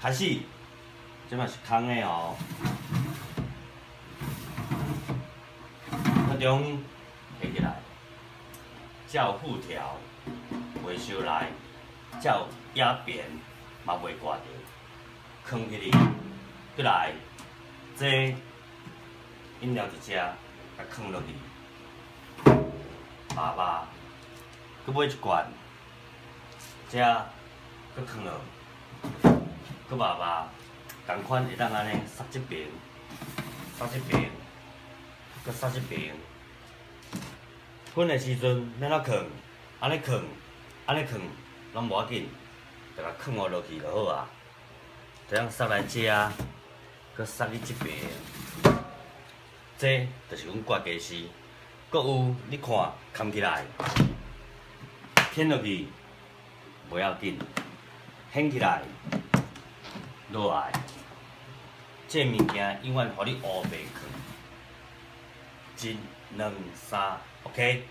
开始，这嘛是空的哦。那中下起来，照辐条，袂烧来，照压扁，嘛袂挂着，放起哩，过来，这饮料一只，甲放落去，麻麻，佮买一罐，这佮放落，佮麻麻，同款会当安尼塞一边，塞一边，佮塞一边。滚的时阵，咱怎放？安尼放，安尼放，拢无要紧，就甲放落去就好啊。这样塞来这，佮塞去这边。这就是阮刮鸡丝。佮有，你看，扛起来，掀落去，袂要紧，掀起来，落来。这物件永远互你乌袂去。1、2、3 ，OK。